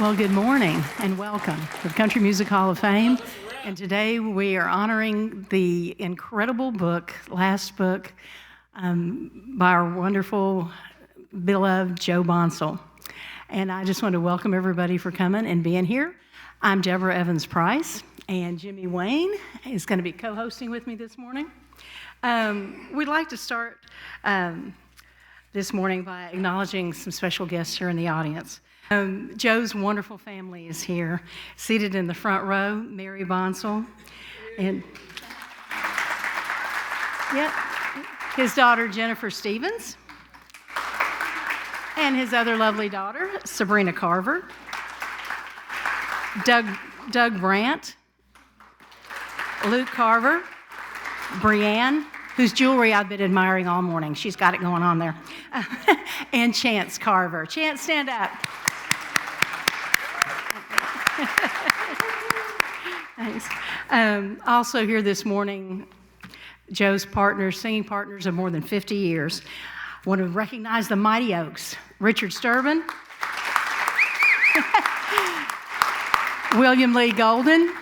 Well, good morning and welcome to the Country Music Hall of Fame. And today we are honoring the incredible book, last book, by our wonderful, beloved Joe Bonsall. And I just want to welcome everybody for coming and being here. I'm Deborah Evans-Price, and Jimmy Wayne is going to be co-hosting with me this morning. We'd like to start this morning by acknowledging some special guests here in the audience. Joe's wonderful family is here, seated in the front row, Mary Bonsall, and his daughter Jennifer Stevens, and his other lovely daughter, Sabrina Carver, Doug Brandt, Luke Carver, Brianne, whose jewelry I've been admiring all morning. She's got it going on there. And Chance Carver. Chance, stand up. Thanks. Also here this morning, Joe's partners, singing partners of more than 50 years. I want to recognize the Mighty Oaks. Richard Sturban, William Lee Golden,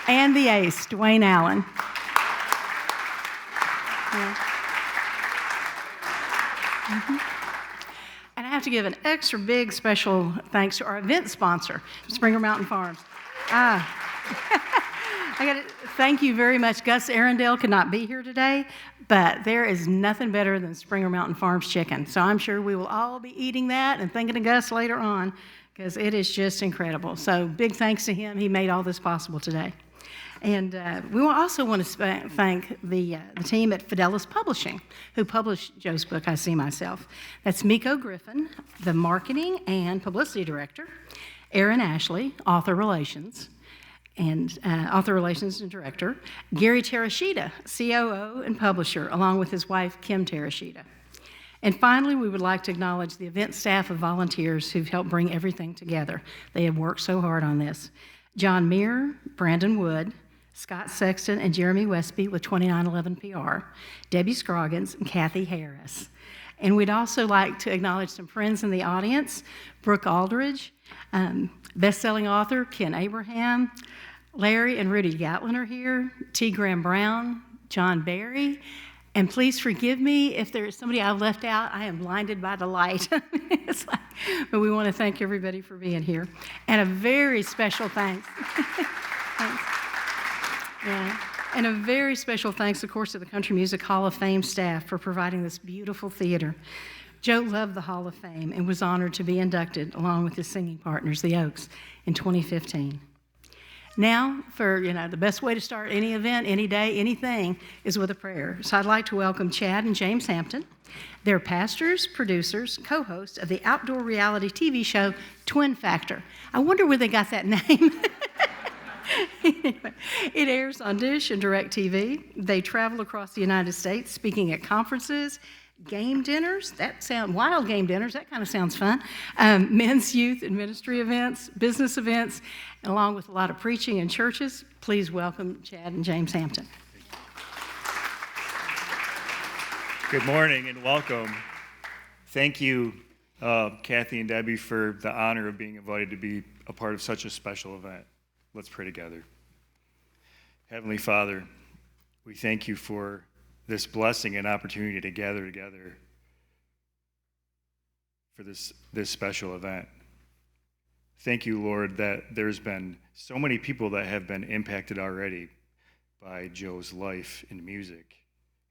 and the ace, Dwayne Allen. Yeah. And I have to give an extra big special thanks to our event sponsor, Springer Mountain Farms. I got to thank you very much. Gus Arundel could not be here today, but there is nothing better than Springer Mountain Farms chicken. So I'm sure we will all be eating that and thinking of Gus later on because it is just incredible. So big thanks to him. He made all this possible today. And we also want to thank the team at Fidelis Publishing, who published Joe's book, I See Myself. That's Miko Griffin, the marketing and publicity director, Aaron Ashley, author relations and director, Gary Terashita, COO and publisher, along with his wife, Kim Terashita. And finally, we would like to acknowledge the event staff of volunteers who've helped bring everything together. They have worked so hard on this. John Meir, Brandon Wood, Scott Sexton, and Jeremy Westby with 2911 PR, Debbie Scroggins, and Kathy Harris. And we'd also like to acknowledge some friends in the audience, Brooke Aldridge, best-selling author Ken Abraham, Larry and Rudy Gatlin are here, T. Graham Brown, John Barry, and please forgive me if there is somebody I've left out. I am blinded by the light. But we want to thank everybody for being here. And a very special thanks. Thanks. Yeah. And a very special thanks, of course, to the Country Music Hall of Fame staff for providing this beautiful theater. Joe loved the Hall of Fame and was honored to be inducted along with his singing partners, the Oaks, in 2015. Now, for the best way to start any event, any day, anything, is with a prayer. So I'd like to welcome Chad and James Hampton. They're pastors, producers, co-hosts of the outdoor reality TV show Twin Factor. I wonder where they got that name. It airs on Dish and DirecTV. They travel across the United States speaking at conferences, game dinners, wild game dinners, that kind of sounds fun, men's, youth, and ministry events, business events, and along with a lot of preaching in churches. Please welcome Chad and James Hampton. Good morning and welcome. Thank you, Kathy and Debbie, for the honor of being invited to be a part of such a special event. Let's pray together. Heavenly Father, we thank you for this blessing and opportunity to gather together for this special event. Thank you, Lord, that there's been so many people that have been impacted already by Joe's life in music,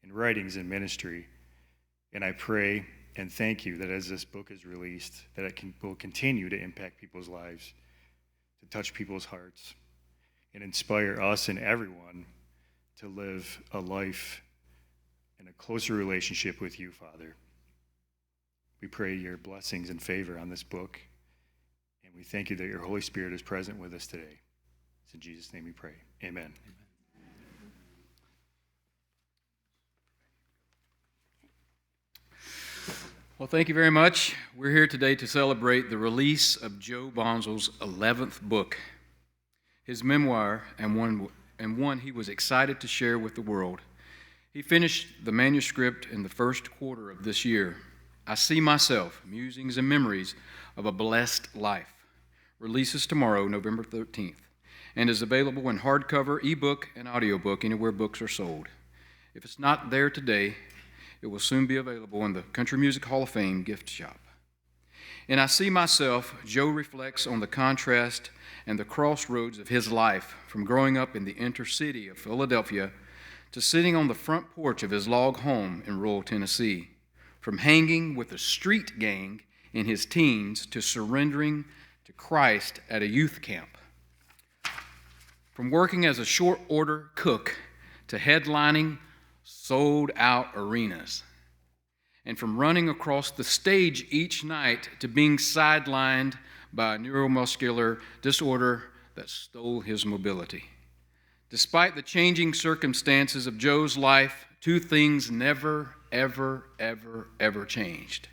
in writings and ministry. And I pray and thank you that as this book is released, that it will continue to impact people's lives, to touch people's hearts, and inspire us and everyone to live a life in a closer relationship with you, Father. We pray your blessings and favor on this book, and we thank you that your Holy Spirit is present with us today. It's in Jesus' name we pray. Amen. Well, thank you very much. We're here today to celebrate the release of Joe Bonsall's 11th book, his memoir, and one he was excited to share with the world. He finished the manuscript in the first quarter of this year. I See Myself, Musings and Memories of a Blessed Life, releases tomorrow, November 13th, and is available in hardcover, ebook, and audiobook anywhere books are sold. If it's not there today, it will soon be available in the Country Music Hall of Fame gift shop. In I See Myself, Joe reflects on the contrast and the crossroads of his life, from growing up in the inner city of Philadelphia to sitting on the front porch of his log home in rural Tennessee, from hanging with a street gang in his teens to surrendering to Christ at a youth camp, from working as a short order cook to headlining sold-out arenas, and from running across the stage each night to being sidelined by a neuromuscular disorder that stole his mobility. Despite the changing circumstances of Joe's life, two things never, ever, ever, ever changed: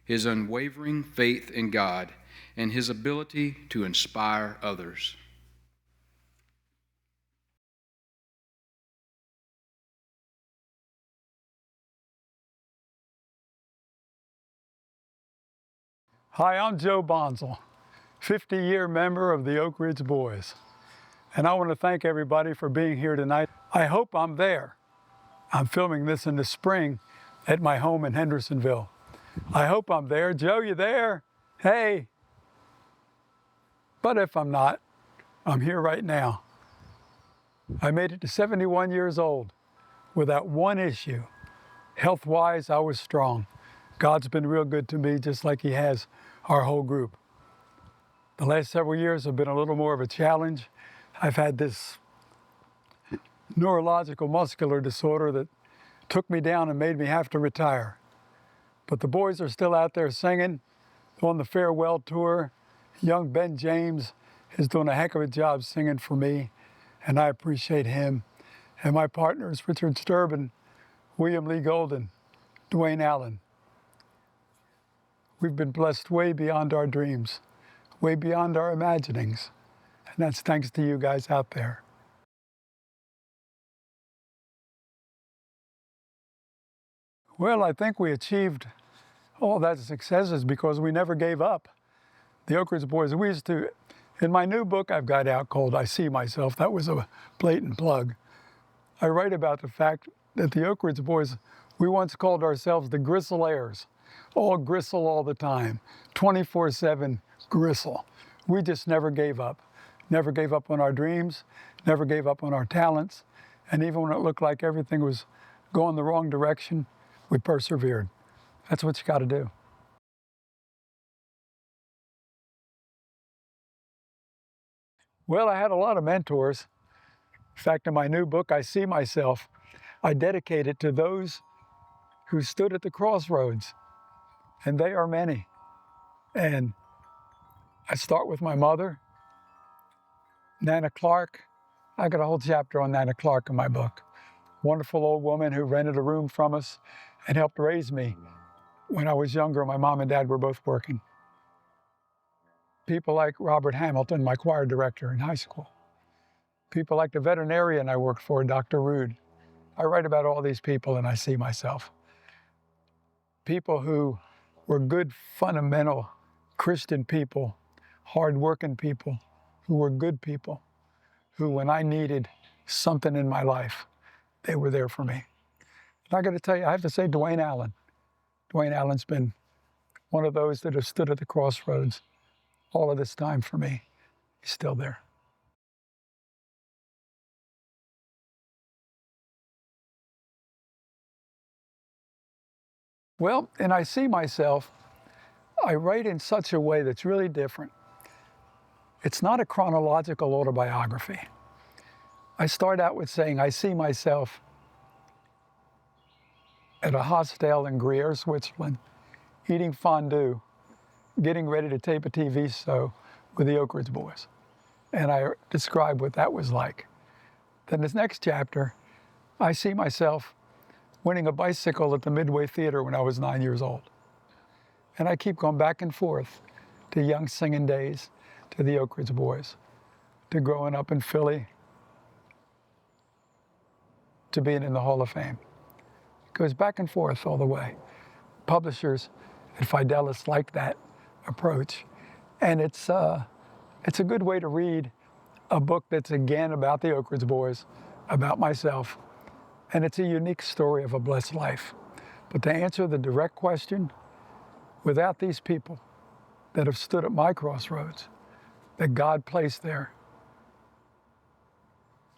his unwavering faith in God and his ability to inspire others. Hi, I'm Joe Bonsall, 50-year member of the Oak Ridge Boys. And I want to thank everybody for being here tonight. I hope I'm there. I'm filming this in the spring at my home in Hendersonville. I hope I'm there. Joe, you there? Hey. But if I'm not, I'm here right now. I made it to 71 years old without one issue. Health-wise, I was strong. God's been real good to me, just like He has our whole group. The last several years have been a little more of a challenge. I've had this neurological muscular disorder that took me down and made me have to retire. But the boys are still out there singing on the farewell tour. Young Ben James is doing a heck of a job singing for me, and I appreciate him. And my partners, Richard Sturban, William Lee Golden, Dwayne Allen. We've been blessed way beyond our dreams, way beyond our imaginings. And that's thanks to you guys out there. Well, I think we achieved all that successes because we never gave up. The Oak Ridge Boys, we used to, in my new book I've got out called I See Myself, that was a blatant plug. I write about the fact that the Oak Ridge Boys, we once called ourselves the Gristleirs. All gristle all the time, 24/7 gristle. We just never gave up. Never gave up on our dreams, never gave up on our talents, and even when it looked like everything was going the wrong direction, we persevered. That's what you got to do. Well, I had a lot of mentors. In fact, in my new book, I See Myself, I dedicate it to those who stood at the crossroads, and they are many. And I start with my mother, Nana Clark. I got a whole chapter on Nana Clark in my book. Wonderful old woman who rented a room from us and helped raise me. When I was younger, my mom and dad were both working. People like Robert Hamilton, my choir director in high school. People like the veterinarian I worked for, Dr. Rude. I write about all these people and I see myself. People who were good, fundamental Christian people, hard-working people, who were good people, who when I needed something in my life, they were there for me. And I got to tell you, I have to say Dwayne Allen. Dwayne Allen's been one of those that have stood at the crossroads all of this time for me. He's still there. Well, and I see myself, I write in such a way that's really different. It's not a chronological autobiography. I start out with saying, I see myself at a hostel in Gruyere, Switzerland, eating fondue, getting ready to tape a TV show with the Oak Ridge Boys. And I describe what that was like. Then this next chapter, I see myself winning a bicycle at the Midway Theater when I was 9 years old. And I keep going back and forth to young singing days, to the Oak Ridge Boys, to growing up in Philly, to being in the Hall of Fame. It goes back and forth all the way. Publishers that Fidelis liked that approach. And it's a good way to read a book that's again about the Oak Ridge Boys, about myself, and it's a unique story of a blessed life. But to answer the direct question, without these people that have stood at my crossroads, that God placed there,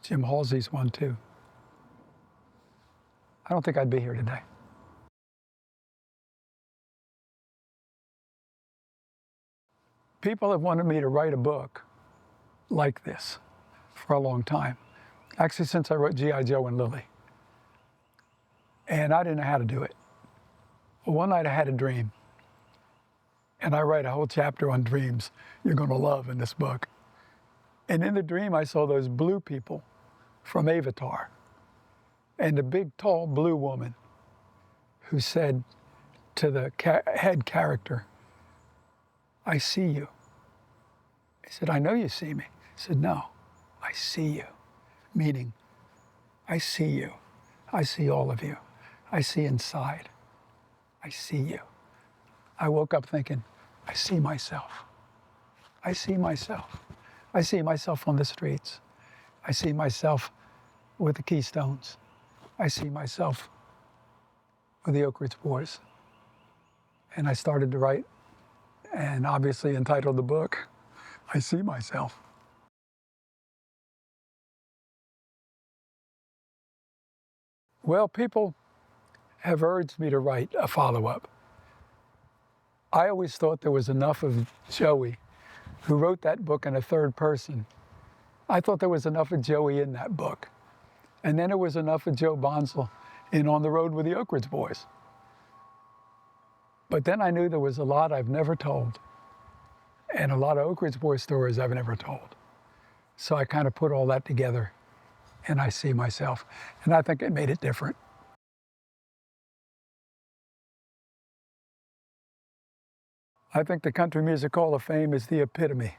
Jim Halsey's one too, I don't think I'd be here today. People have wanted me to write a book like this for a long time. Actually, since I wrote G.I. Joe and Lily. And I didn't know how to do it. Well, one night I had a dream. And I write a whole chapter on dreams you're going to love in this book. And in the dream, I saw those blue people from Avatar. And the big, tall, blue woman who said to the head character, "I see you." He said, "I know you see me." He said, "No, I see you." Meaning, I see you. I see all of you. I see inside. I see you. I woke up thinking, I see myself. I see myself. I see myself on the streets. I see myself with the Keystones. I see myself with the Oak Ridge Boys. And I started to write, and obviously entitled the book, I See Myself. Well, people have urged me to write a follow-up. I always thought there was enough of Joey, who wrote that book in a third person. I thought there was enough of Joey in that book. And then there was enough of Joe Bonsall in On the Road with the Oak Ridge Boys. But then I knew there was a lot I've never told, and a lot of Oak Ridge Boys stories I've never told. So I kind of put all that together, and I see myself. And I think it made it different. I think the Country Music Hall of Fame is the epitome.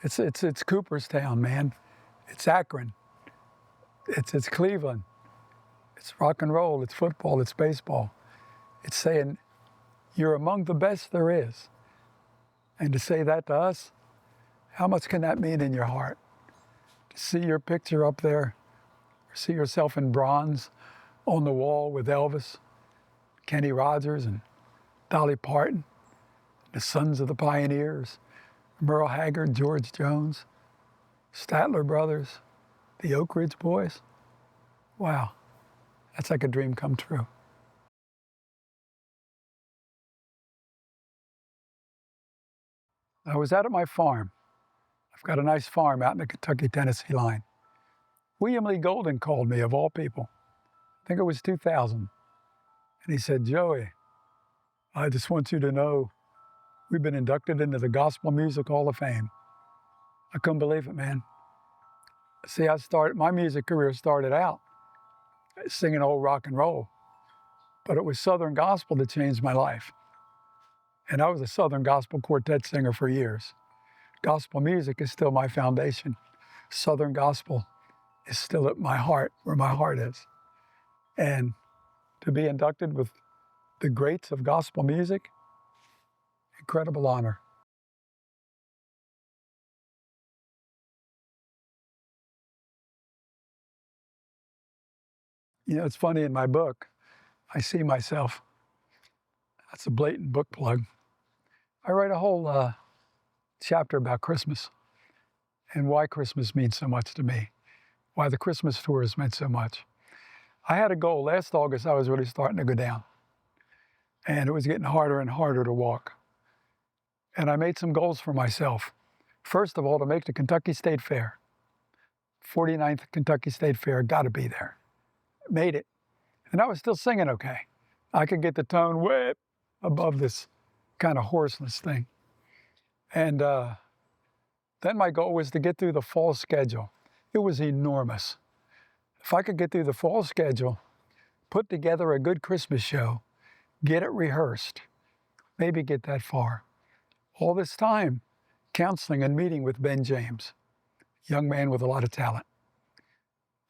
It's Cooperstown, man. It's Akron. It's Cleveland. It's rock and roll. It's football. It's baseball. It's saying, you're among the best there is. And to say that to us, how much can that mean in your heart? To see your picture up there, or see yourself in bronze on the wall with Elvis, Kenny Rogers, and Dolly Parton, the Sons of the Pioneers, Merle Haggard, George Jones, Statler Brothers, the Oak Ridge Boys. Wow, that's like a dream come true. I was out at my farm. I've got a nice farm out in the Kentucky-Tennessee line. William Lee Golden called me, of all people. I think it was 2000. And he said, "Joey, I just want you to know we've been inducted into the Gospel Music Hall of Fame." I couldn't believe it, man. See, my music career started out singing old rock and roll, but it was Southern gospel that changed my life. And I was a Southern gospel quartet singer for years. Gospel music is still my foundation. Southern gospel is still at my heart, where my heart is. And to be inducted with the greats of gospel music, incredible honor. You know, it's funny, in my book, I see myself. That's a blatant book plug. I write a whole chapter about Christmas and why Christmas means so much to me, why the Christmas tours meant so much. I had a goal. Last August, I was really starting to go down, and it was getting harder and harder to walk. And I made some goals for myself. First of all, to make the Kentucky State Fair. 49th Kentucky State Fair, got to be there. Made it. And I was still singing okay. I could get the tone way above this kind of hoarseness thing. And then my goal was to get through the fall schedule. It was enormous. If I could get through the fall schedule, put together a good Christmas show, get it rehearsed, maybe get that far. All this time, counseling and meeting with Ben James, young man with a lot of talent.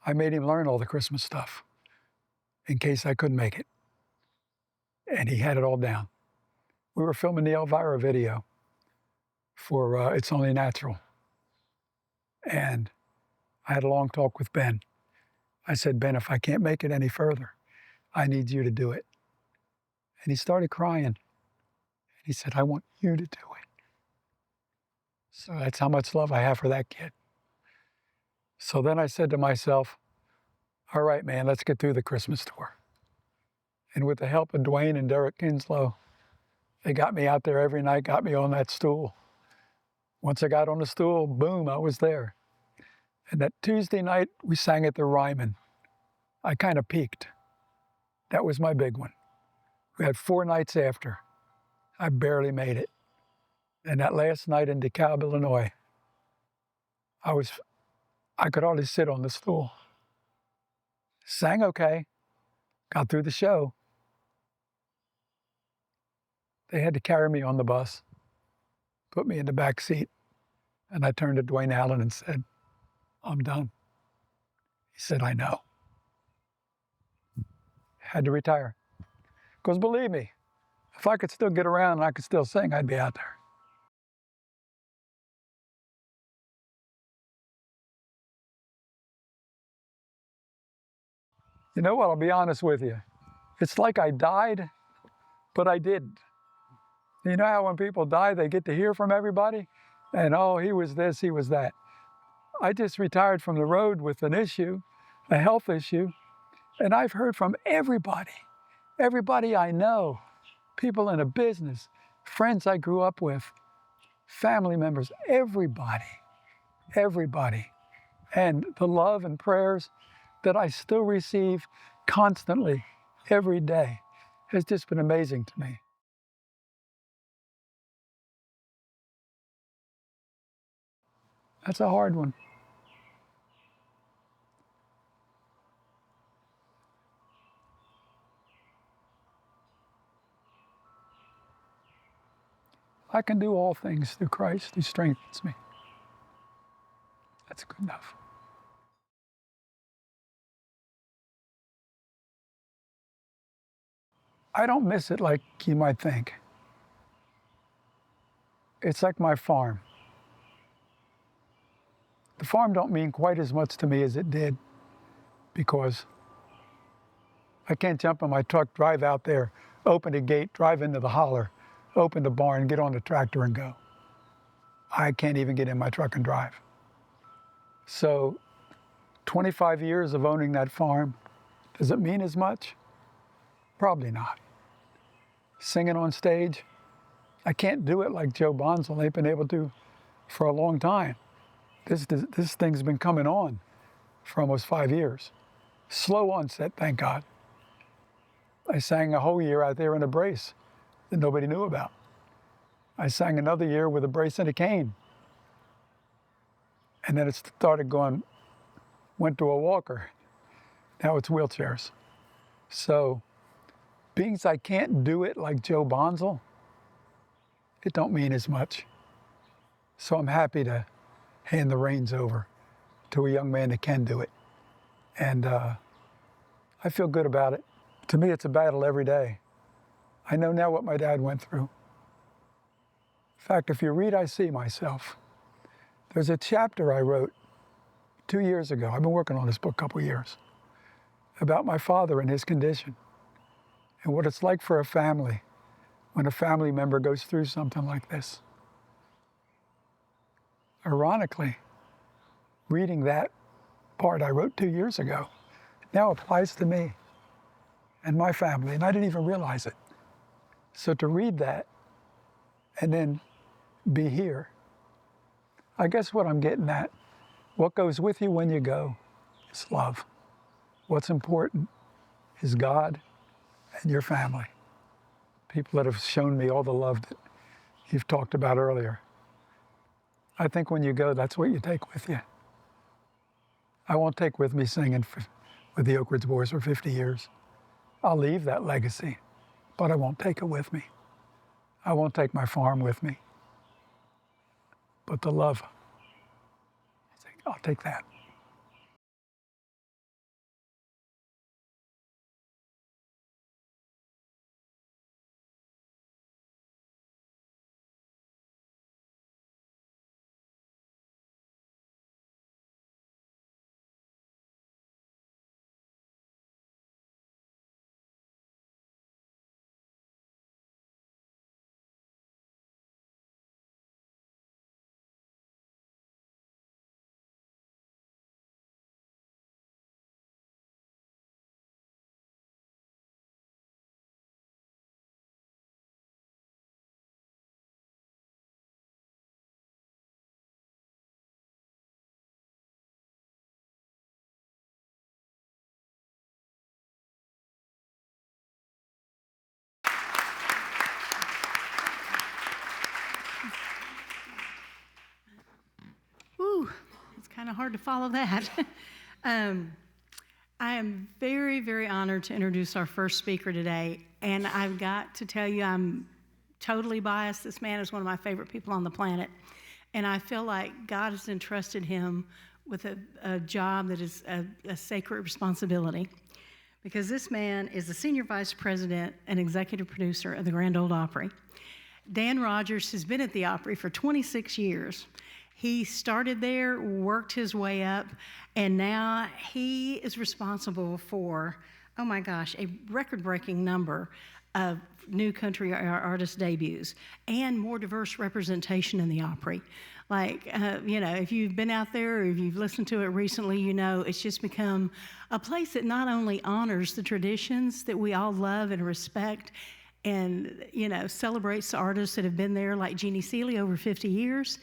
I made him learn all the Christmas stuff in case I couldn't make it. And he had it all down. We were filming the Elvira video for It's Only Natural. And I had a long talk with Ben. I said, Ben, if I can't make it any further, I need you to do it. And he started crying. And he said, I want you to do it. So that's how much love I have for that kid. So then I said to myself, all right, man, let's get through the Christmas tour. And with the help of Dwayne and Derek Kinslow, they got me out there every night, got me on that stool. Once I got on the stool, boom, I was there. And that Tuesday night, we sang at the Ryman. I kind of peaked. That was my big one. We had 4 nights after. I barely made it. And that last night in DeKalb, Illinois, I could hardly sit on the stool. Sang okay, got through the show. They had to carry me on the bus, put me in the back seat, and I turned to Dwayne Allen and said, I'm done. He said, I know. Had to retire. Because believe me, if I could still get around and I could still sing, I'd be out there. You know what, I'll be honest with you. It's like I died, but I didn't. You know how when people die, they get to hear from everybody? And oh, he was this, he was that. I just retired from the road with an issue, a health issue, and I've heard from everybody I know, people in a business, friends I grew up with, family members, everybody. And the love and prayers that I still receive constantly, every day, has just been amazing to me. That's a hard one. I can do all things through Christ who strengthens me. That's good enough. I don't miss it like you might think. It's like my farm. The farm don't mean quite as much to me as it did because I can't jump in my truck, drive out there, open the gate, drive into the holler, open the barn, get on the tractor and go. I can't even get in my truck and drive. So 25 years of owning that farm, does it mean as much? Probably not. Singing on stage, I can't do it like Joe Bonsall ain't been able to for a long time. This thing's been coming on for almost 5 years. Slow onset, thank God. I sang a whole year out there in a brace that nobody knew about. I sang another year with a brace and a cane. And then it started going, went to a walker. Now it's wheelchairs. So, being I can't do it like Joe Bonsall, it don't mean as much. So I'm happy to hand the reins over to a young man that can do it. And I feel good about it. To me, it's a battle every day. I know now what my dad went through. In fact, if you read I See Myself, there's a chapter I wrote 2 years ago. I've been working on this book a couple years about my father and his condition and what it's like for a family when a family member goes through something like this. Ironically, reading that part I wrote 2 years ago now applies to me and my family, and I didn't even realize it. So to read that and then be here, I guess what I'm getting at, what goes with you when you go is love. What's important is God and your family. People that have shown me all the love that you've talked about earlier. I think when you go, that's what you take with you. I won't take with me singing with the Oak Ridge Boys for 50 years. I'll leave that legacy, but I won't take it with me. I won't take my farm with me. But the love, I'll take that. kind of hard to follow that. I am very, very honored to introduce our first speaker today, and I've got to tell you, I'm totally biased. This man is one of my favorite people on the planet, and I feel like God has entrusted him with a job that is a sacred responsibility, because this man is the Senior Vice President and Executive Producer of the Grand Ole Opry. Dan Rogers has been at the Opry for 26 years. He started there, worked his way up, and now he is responsible for, oh my gosh, a record-breaking number of new country artist debuts and more diverse representation in the Opry. Like, if you've been out there or if you've listened to it recently, you know it's just become a place that not only honors the traditions that we all love and respect and, celebrates the artists that have been there, like Jeannie Seely, over 50 years,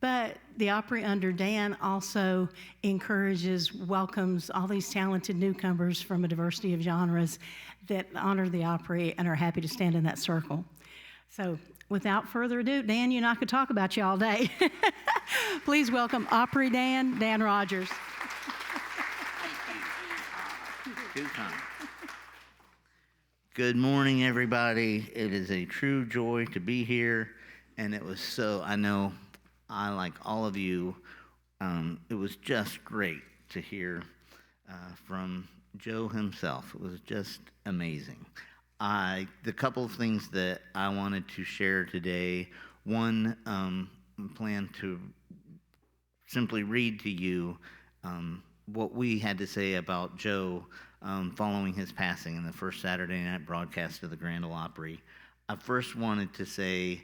but the Opry under Dan also encourages, welcomes all these talented newcomers from a diversity of genres that honor the Opry and are happy to stand in that circle. So without further ado, Dan, I could talk about you all day. Please welcome Opry Dan Rogers. Too kind. Good morning, everybody. It is a true joy to be here, and it was I know I, like all of you, it was just great to hear from Joe himself. It was just amazing. The couple of things that I wanted to share today, one, plan to simply read to you what we had to say about Joe following his passing in the first Saturday night broadcast of the Grand Ole Opry. I first wanted to say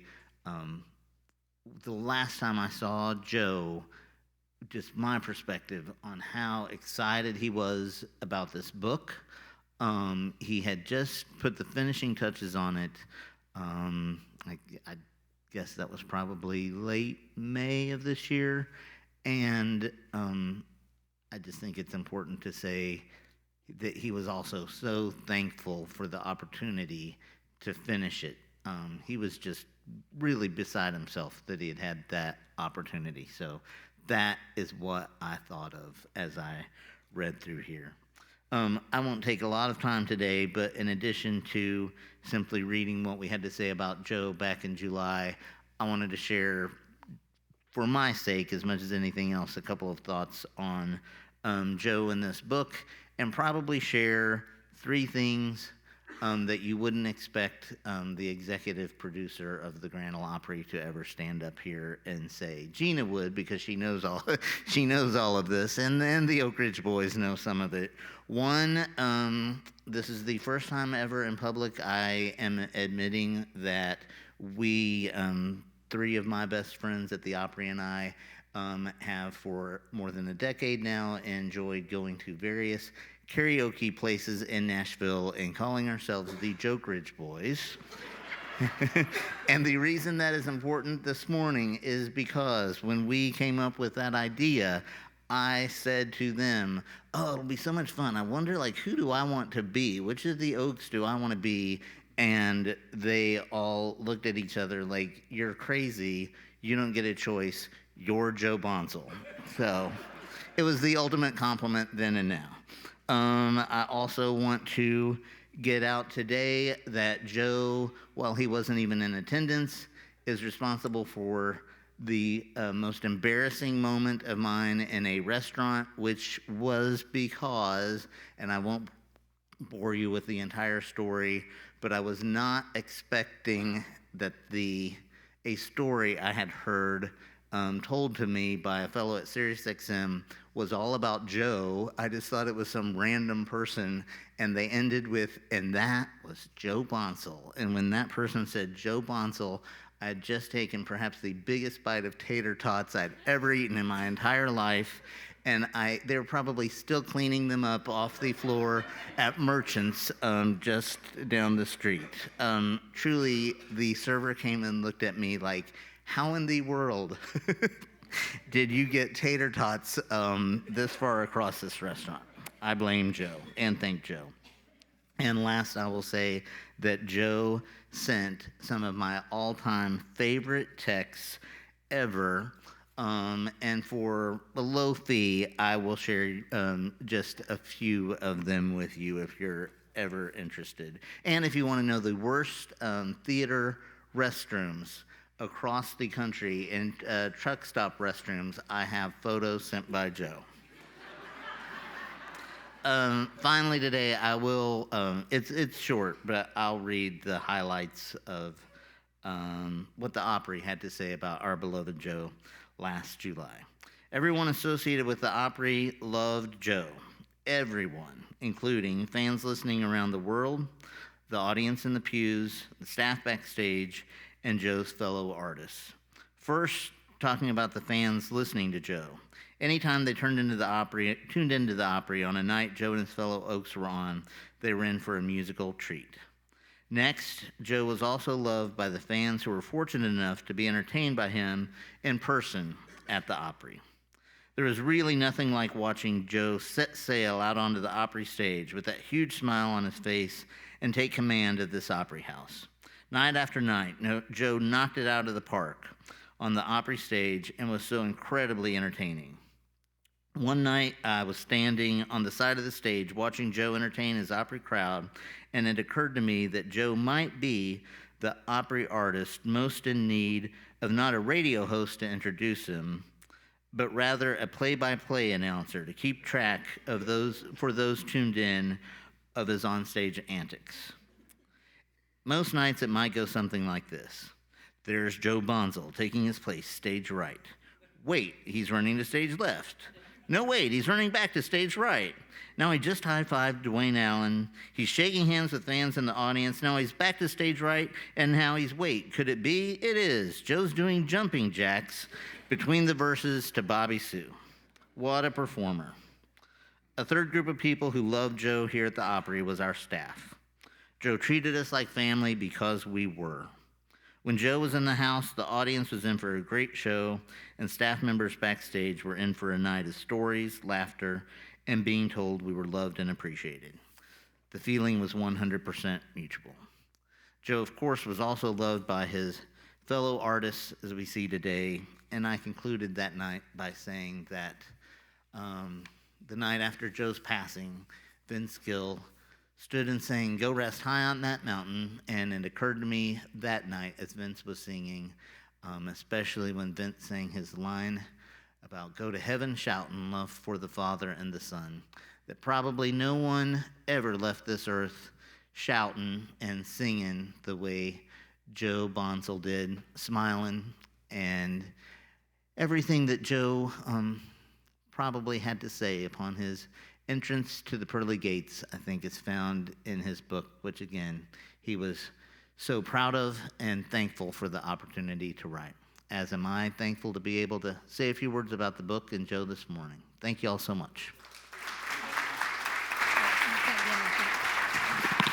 the last time I saw Joe, just my perspective on how excited he was about this book. He had just put the finishing touches on it. I guess that was probably late May of this year. And I just think it's important to say that he was also so thankful for the opportunity to finish it. He was just really beside himself that he had that opportunity. So that is what I thought of as I read through here. I won't take a lot of time today, but in addition to simply reading what we had to say about Joe back in July, I wanted to share, for my sake, as much as anything else, a couple of thoughts on Joe in this book, and probably share three things that you wouldn't expect the executive producer of the Grand Ole Opry to ever stand up here and say. Gina would, because she knows all of this, and then the Oak Ridge Boys know some of it. One, this is the first time ever in public I am admitting that we, three of my best friends at the Opry and I, have for more than a decade now enjoyed going to various karaoke places in Nashville and calling ourselves the Joke Ridge Boys. And the reason that is important this morning is because when we came up with that idea, I said to them, oh, it'll be so much fun. I wonder, who do I want to be? Which of the Oaks do I want to be? And they all looked at each other like, you're crazy. You don't get a choice. You're Joe Bonsall. So it was the ultimate compliment then and now. I also want to get out today that Joe, while he wasn't even in attendance, is responsible for the most embarrassing moment of mine in a restaurant, which was because, and I won't bore you with the entire story, but I was not expecting that a story I had heard told to me by a fellow at SiriusXM was all about Joe. I just thought it was some random person, and they ended with, and that was Joe Bonsall. And when that person said Joe Bonsall, I had just taken perhaps the biggest bite of tater tots I'd ever eaten in my entire life, and they were probably still cleaning them up off the floor at Merchants just down the street. Truly, the server came and looked at me like, how in the world did you get tater tots this far across this restaurant? I blame Joe and thank Joe. And last, I will say that Joe sent some of my all-time favorite texts ever And for a low fee, I will share just a few of them with you if you're ever interested. And if you want to know the worst theater restrooms across the country and truck stop restrooms, I have photos sent by Joe. Finally today, I will, it's short, but I'll read the highlights of what the Opry had to say about our beloved Joe last July. Everyone associated with the Opry loved Joe. Everyone, including fans listening around the world, the audience in the pews, the staff backstage, and Joe's fellow artists. First, talking about the fans listening to Joe. Anytime they tuned into the Opry on a night Joe and his fellow Oaks were on, they were in for a musical treat. Next, Joe was also loved by the fans who were fortunate enough to be entertained by him in person at the Opry. There was really nothing like watching Joe set sail out onto the Opry stage with that huge smile on his face and take command of this Opry house. Night after night, Joe knocked it out of the park on the Opry stage and was so incredibly entertaining. One night, I was standing on the side of the stage watching Joe entertain his Opry crowd, and it occurred to me that Joe might be the Opry artist most in need of not a radio host to introduce him, but rather a play-by-play announcer to keep track of those tuned in of his onstage antics. Most nights it might go something like this. There's Joe Bonsall taking his place stage right. Wait, he's running to stage left. No, wait, he's running back to stage right. Now he just high-fived Dwayne Allen. He's shaking hands with fans in the audience. Now he's back to stage right, and now wait, could it be? It is. Joe's doing jumping jacks between the verses to Bobby Sue. What a performer. A third group of people who loved Joe here at the Opry was our staff. Joe treated us like family because we were. When Joe was in the house, the audience was in for a great show, and staff members backstage were in for a night of stories, laughter, and being told we were loved and appreciated. The feeling was 100% mutual. Joe, of course, was also loved by his fellow artists, as we see today, and I concluded that night by saying that the night after Joe's passing, Vince Gill stood and sang, "Go Rest High on That Mountain," and it occurred to me that night as Vince was singing, especially when Vince sang his line about go to heaven shouting love for the Father and the Son, that probably no one ever left this earth shouting and singing the way Joe Bonsall did, smiling, and everything that Joe probably had to say upon his entrance to the pearly gates, I think, is found in his book, which again, he was so proud of and thankful for the opportunity to write. As am I, thankful to be able to say a few words about the book and Joe this morning. Thank you all so much.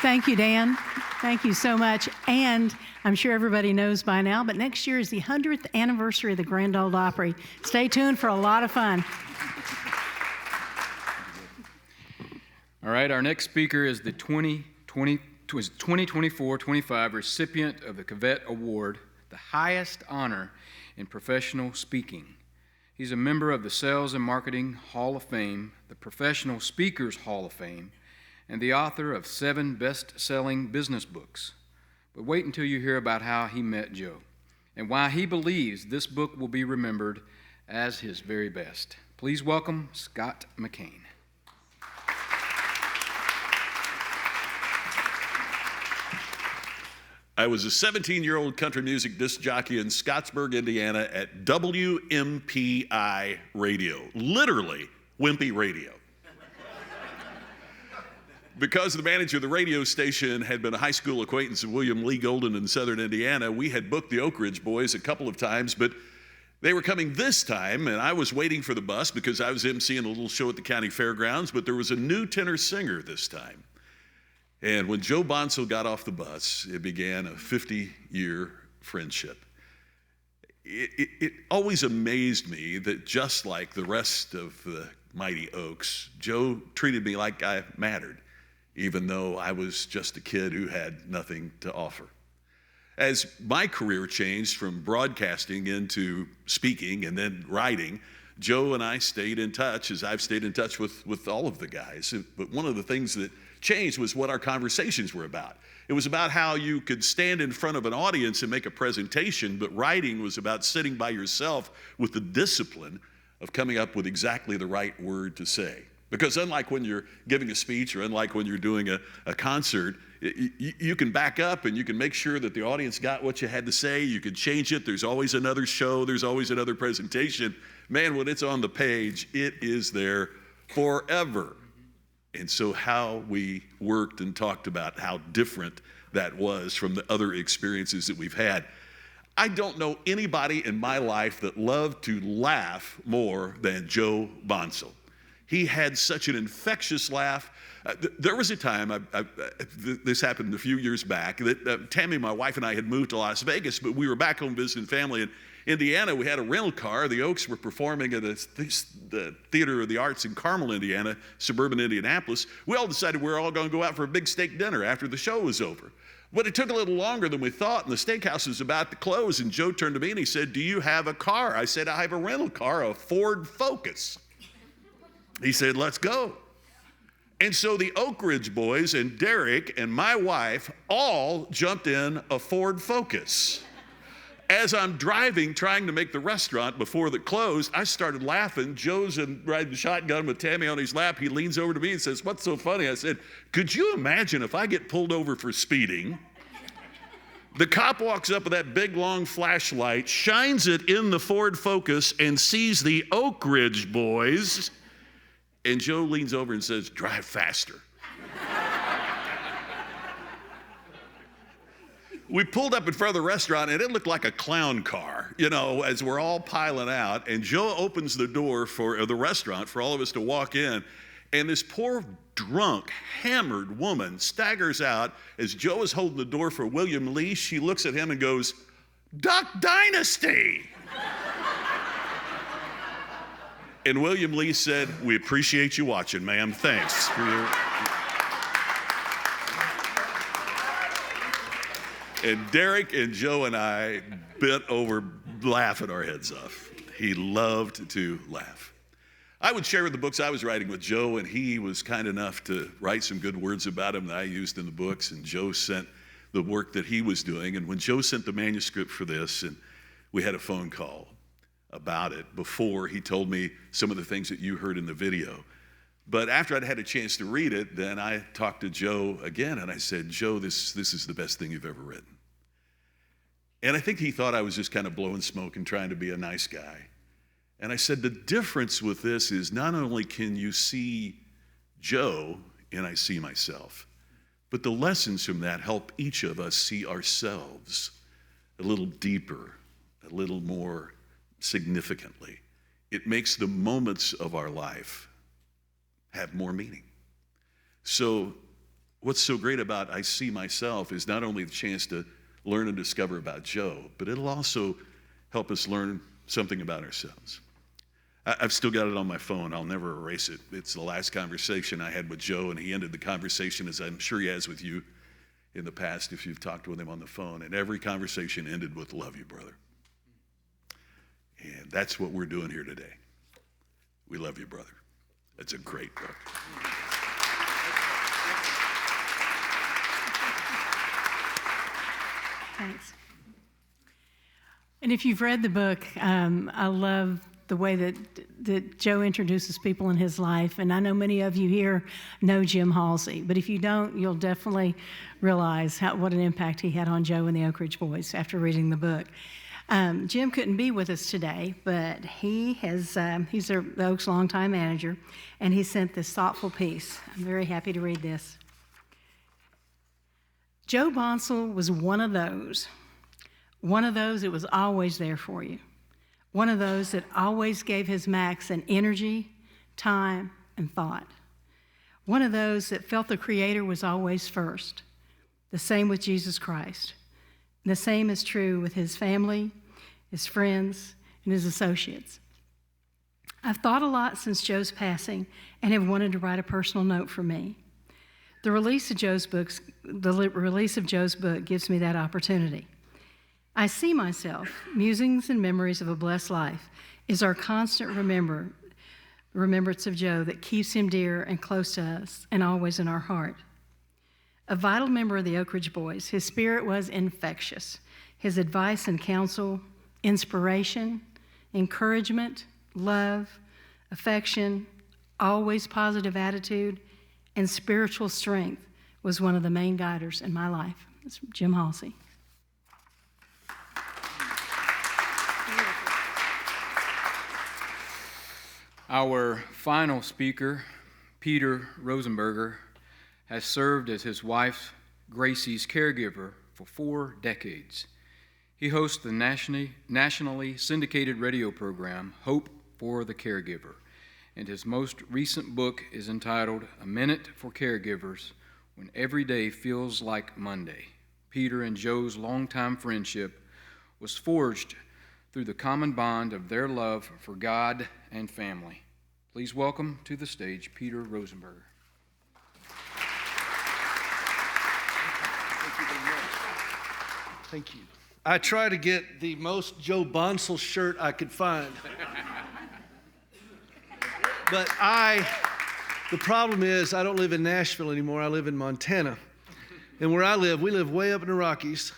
Thank you, Dan. Thank you so much. And I'm sure everybody knows by now, but next year is the 100th anniversary of the Grand Ole Opry. Stay tuned for a lot of fun. All right, our next speaker is the 2024-25 recipient of the Cavett Award, the highest honor in professional speaking. He's a member of the Sales and Marketing Hall of Fame, the Professional Speakers Hall of Fame, and the author of 7 best-selling business books. But wait until you hear about how he met Joe and why he believes this book will be remembered as his very best. Please welcome Scott McCain. I was a 17-year-old country music disc jockey in Scottsburg, Indiana at WMPI Radio, literally Wimpy Radio. Because the manager of the radio station had been a high school acquaintance of William Lee Golden in southern Indiana, we had booked the Oak Ridge Boys a couple of times, but they were coming this time, and I was waiting for the bus because I was emceeing a little show at the county fairgrounds, but there was a new tenor singer this time. And when Joe Bonsall got off the bus, it began a 50-year friendship. It always amazed me that just like the rest of the mighty Oaks, Joe treated me like I mattered, even though I was just a kid who had nothing to offer. As my career changed from broadcasting into speaking and then writing, Joe and I stayed in touch, as I've stayed in touch with all of the guys. But one of the things that changed was what our conversations were about. It was about how you could stand in front of an audience and make a presentation, but writing was about sitting by yourself with the discipline of coming up with exactly the right word to say. Because unlike when you're giving a speech or unlike when you're doing a concert, you can back up and you can make sure that the audience got what you had to say. You can change it. There's always another show. There's always another presentation. Man, when it's on the page, it is there forever. And so how we worked and talked about how different that was from the other experiences that we've had. I don't know anybody in my life that loved to laugh more than Joe Bonsall. He had such an infectious laugh. There was a time, this happened a few years back, that Tammy, my wife, and I had moved to Las Vegas, but we were back home visiting family in Indiana. We had a rental car. The Oaks were performing at the Theater of the Arts in Carmel, Indiana, suburban Indianapolis. We all decided we were all going to go out for a big steak dinner after the show was over. But it took a little longer than we thought, and the steakhouse was about to close, and Joe turned to me and he said, "Do you have a car?" I said, "I have a rental car, a Ford Focus." He said, "Let's go." And so the Oak Ridge boys and Derek and my wife all jumped in a Ford Focus. As I'm driving, trying to make the restaurant before it closed, I started laughing. Joe's riding shotgun with Tammy on his lap. He leans over to me and says, "What's so funny?" I said, "Could you imagine if I get pulled over for speeding? The cop walks up with that big, long flashlight, shines it in the Ford Focus, and sees the Oak Ridge boys." And Joe leans over and says, "Drive faster." We pulled up in front of the restaurant, and it looked like a clown car, as we're all piling out. And Joe opens the door for the restaurant for all of us to walk in. And this poor, drunk, hammered woman staggers out. As Joe is holding the door for William Lee, she looks at him and goes, "Duck Dynasty." And William Lee said, "We appreciate you watching, ma'am. Thanks for your..." And Derek and Joe and I bent over laughing our heads off. He loved to laugh. I would share the books I was writing with Joe, and he was kind enough to write some good words about them that I used in the books, and Joe sent the work that he was doing. And when Joe sent the manuscript for this, and we had a phone call about it before, he told me some of the things that you heard in the video. But after I'd had a chance to read it, then I talked to Joe again, and I said, "Joe, this is the best thing you've ever written." And I think he thought I was just kind of blowing smoke and trying to be a nice guy. And I said, the difference with this is not only can you see Joe and I see myself, but the lessons from that help each of us see ourselves a little deeper, a little more significantly. It makes the moments of our life have more meaning. So what's so great about I See Myself is not only the chance to learn and discover about Joe, but it'll also help us learn something about ourselves. I've still got it on my phone. I'll never erase it. It's the last conversation I had with Joe, and he ended the conversation as I'm sure he has with you in the past if you've talked with him on the phone. And every conversation ended with, "Love you, brother." And that's what we're doing here today. We love you, brother. It's a great book. Thanks. And if you've read the book, I love the way that Joe introduces people in his life. And I know many of you here know Jim Halsey, but if you don't, you'll definitely realize what an impact he had on Joe and the Oak Ridge Boys after reading the book. Jim couldn't be with us today, but he's the Oaks' longtime manager, and he sent this thoughtful piece. I'm very happy to read this. Joe Bonsall was one of those that was always there for you. One of those that always gave his max in energy, time, and thought. One of those that felt the Creator was always first. The same with Jesus Christ. And the same is true with his family, his friends, and his associates. I've thought a lot since Joe's passing and have wanted to write a personal note for me. The release of Joe's book gives me that opportunity. I See Myself, Musings and Memories of a Blessed Life, is our constant remembrance of Joe that keeps him dear and close to us and always in our heart. A vital member of the Oak Ridge Boys, his spirit was infectious. His advice and counsel, inspiration, encouragement, love, affection, always positive attitude, and spiritual strength was one of the main guiders in my life. It's Jim Halsey. Our final speaker, Peter Rosenberger, has served as his wife Gracie's caregiver for 4 decades. He hosts the nationally syndicated radio program, Hope for the Caregiver, and his most recent book is entitled A Minute for Caregivers, When Every Day Feels Like Monday. Peter and Joe's longtime friendship was forged through the common bond of their love for God and family. Please welcome to the stage Peter Rosenberger. Thank you. I try to get the most Joe Bonsall shirt I could find. But the problem is I don't live in Nashville anymore. I live in Montana. And where I live, we live way up in the Rockies.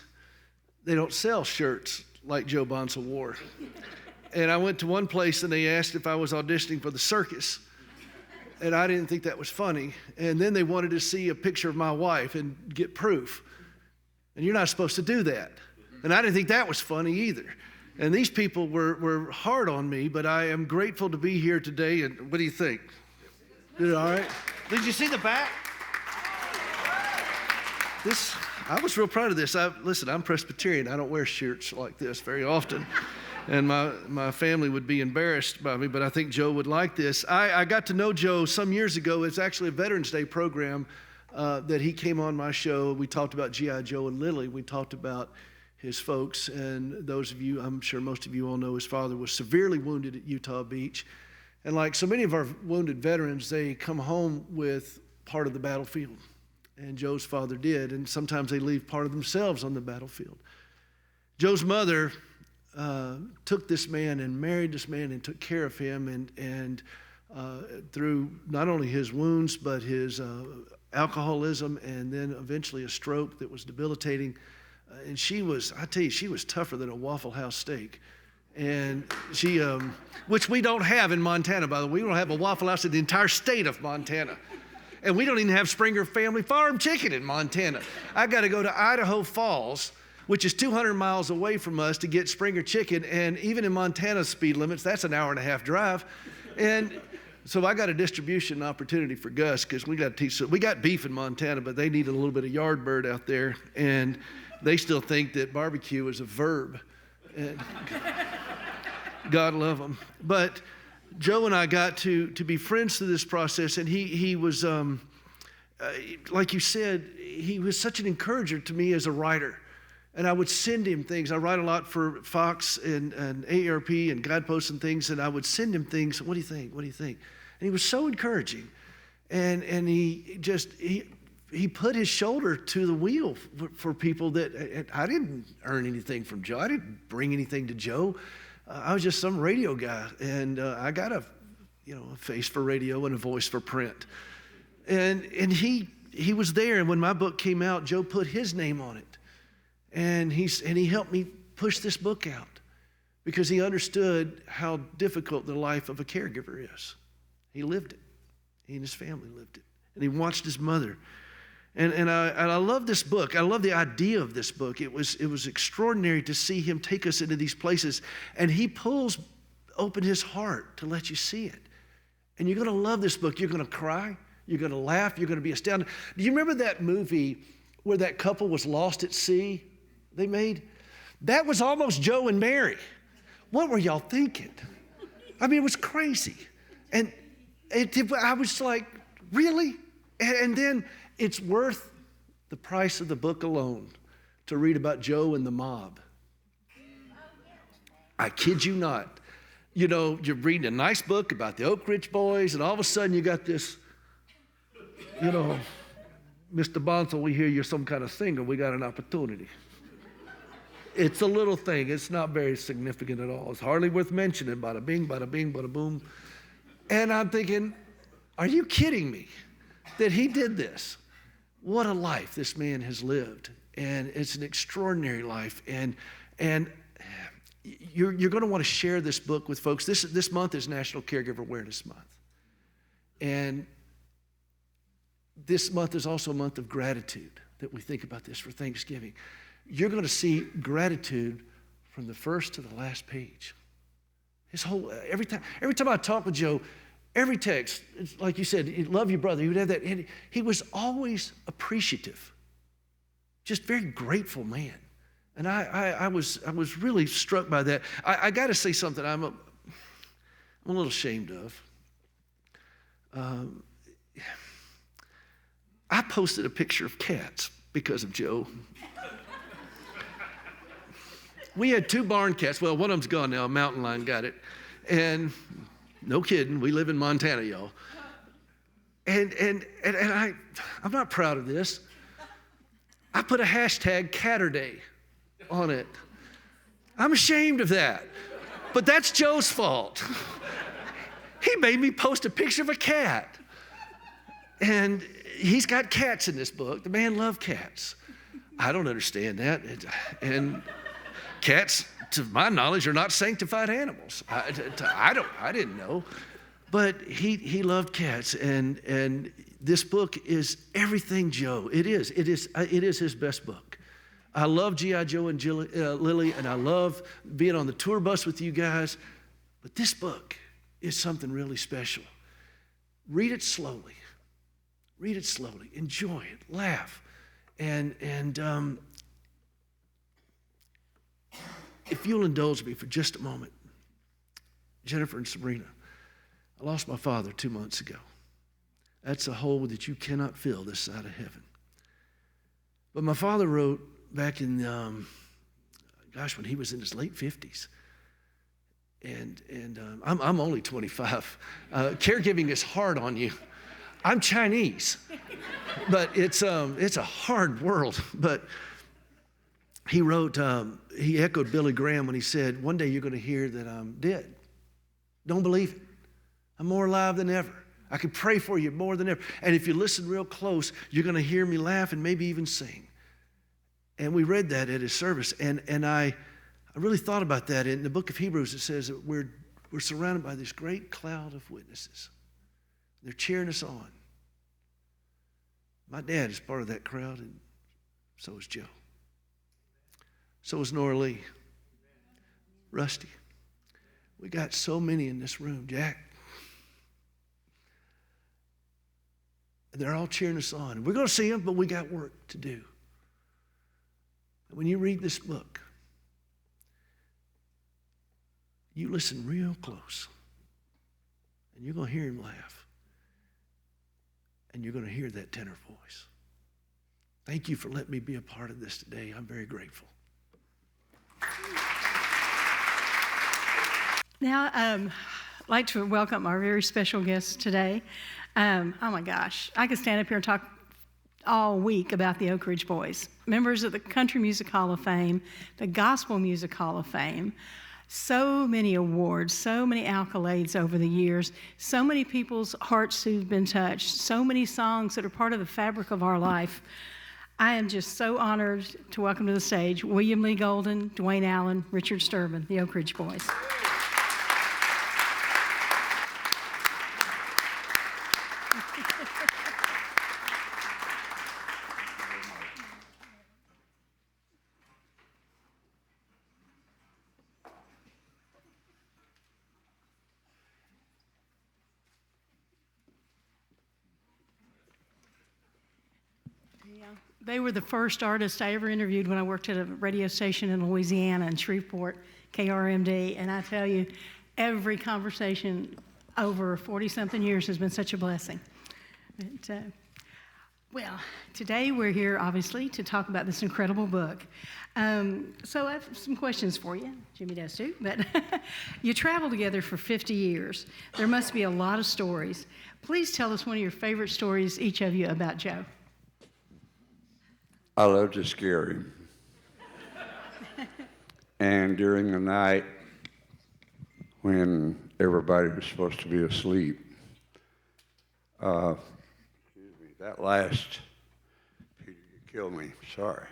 They don't sell shirts like Joe Bonsall wore. And I went to one place and they asked if I was auditioning for the circus. And I didn't think that was funny. And then they wanted to see a picture of my wife and get proof. And you're not supposed to do that. And I didn't think that was funny either. And these people were hard on me, but I am grateful to be here today. And what do you think? Did it all right? Did you see the back? I was real proud of this. Listen, I'm Presbyterian. I don't wear shirts like this very often. And my family would be embarrassed by me, but I think Joe would like this. I got to know Joe some years ago. It's actually a Veterans Day program that he came on my show. We talked about G.I. Joe and Lily. We talked about his folks, and those of you, I'm sure most of you all know his father was severely wounded at Utah Beach. And like so many of our wounded veterans, they come home with part of the battlefield. And Joe's father did, and sometimes they leave part of themselves on the battlefield. Joe's mother took this man and married this man and took care of him, and through not only his wounds, but his alcoholism, and then eventually a stroke that was debilitating. And she was tougher than a Waffle House steak. And she, which we don't have in Montana, by the way. We don't have a Waffle House in the entire state of Montana. And we don't even have Springer Family Farm chicken in Montana. I got to go to Idaho Falls, which is 200 miles away from us, to get Springer chicken. And even in Montana's speed limits, that's an hour-and-a-half drive. And so I got a distribution opportunity for Gus, because we got beef in Montana, but they need a little bit of yard bird out there. And they still think that barbecue is a verb. And God love them. But Joe and I got to be friends through this process, and he was, like you said, he was such an encourager to me as a writer. And I would send him things. I write a lot for Fox and AARP and Guideposts and things, and I would send him things. What do you think? What do you think? And he was so encouraging. And he put his shoulder to the wheel for people that I didn't earn anything from Joe. I didn't bring anything to Joe. I was just some radio guy, and I got a face for radio and a voice for print. And he was there, and when my book came out, Joe put his name on it. And he helped me push this book out because he understood how difficult the life of a caregiver is. He lived it. He and his family lived it. And he watched his mother. And I love this book. I love the idea of this book. It was extraordinary to see him take us into these places. And he pulls open his heart to let you see it. And you're going to love this book. You're going to cry. You're going to laugh. You're going to be astounded. Do you remember that movie where that couple was lost at sea? They made? That was almost Joe and Mary. What were y'all thinking? I mean, it was crazy. And I was like, really? And then it's worth the price of the book alone to read about Joe and the mob. I kid you not. You're reading a nice book about the Oak Ridge Boys, and all of a sudden you got this, Mr. Bonsall, we hear you're some kind of singer. We got an opportunity. It's a little thing. It's not very significant at all. It's hardly worth mentioning. Bada bing, bada boom. And I'm thinking, are you kidding me that he did this? What a life this man has lived. And it's an extraordinary life. And you're going to want to share this book with folks. This month is National Caregiver Awareness Month. And this month is also a month of gratitude that we think about this for Thanksgiving. You're going to see gratitude from the first to the last page. Every time I talk with Joe, every text, it's like you said, love your brother. He would have that. And he was always appreciative, just very grateful man. And I was really struck by that. I got to say something I'm a little ashamed of. I posted a picture of cats because of Joe. We had 2 barn cats. Well, one of them's gone now. A mountain lion got it. And no kidding, we live in Montana, y'all. And I'm not proud of this. I put a hashtag Catterday on it. I'm ashamed of that. But that's Joe's fault. He made me post a picture of a cat. And he's got cats in this book. The man loved cats. I don't understand that. And cats, to my knowledge, are not sanctified animals. I didn't know. But he loved cats. And this book is everything Joe. It is his best book. I love G.I. Joe and Lily, and I love being on the tour bus with you guys. But this book is something really special. Read it slowly. Read it slowly. Enjoy it. Laugh. And if you'll indulge me for just a moment, Jennifer and Sabrina, I lost my father 2 months ago. That's a hole that you cannot fill this side of heaven. But my father wrote back in, when he was in his late 50s. And I'm only 25. Caregiving is hard on you. I'm Chinese, but it's a hard world. But he wrote, he echoed Billy Graham when he said, one day you're going to hear that I'm dead. Don't believe it. I'm more alive than ever. I can pray for you more than ever. And if you listen real close, you're going to hear me laugh and maybe even sing. And we read that at his service. And I really thought about that. In the book of Hebrews, it says that we're surrounded by this great cloud of witnesses. They're cheering us on. My dad is part of that crowd, and so is Joe. So is Nora Lee. Rusty. We got so many in this room. Jack. And they're all cheering us on. We're going to see them, but we got work to do. When you read this book, you listen real close, and you're going to hear him laugh, and you're going to hear that tenor voice. Thank you for letting me be a part of this today. I'm very grateful. Now, I'd like to welcome our very special guest today. Oh my gosh, I could stand up here and talk all week about the Oak Ridge Boys, members of the Country Music Hall of Fame, the Gospel Music Hall of Fame. So many awards, so many accolades over the years, so many people's hearts who've been touched, so many songs that are part of the fabric of our life. I am just so honored to welcome to the stage William Lee Golden, Dwayne Allen, Richard Sturban, the Oak Ridge Boys. They were the first artists I ever interviewed when I worked at a radio station in Louisiana in Shreveport, KRMD, and I tell you, every conversation over 40-something years has been such a blessing. But, well, today we're here, obviously, to talk about this incredible book. So I have some questions for you. Jimmy does too, but you traveled together for 50 years. There must be a lot of stories. Please tell us one of your favorite stories, each of you, about Joe. I love to scare him. And during the night, when everybody was supposed to be asleep, that last, Peter, you killed me, sorry.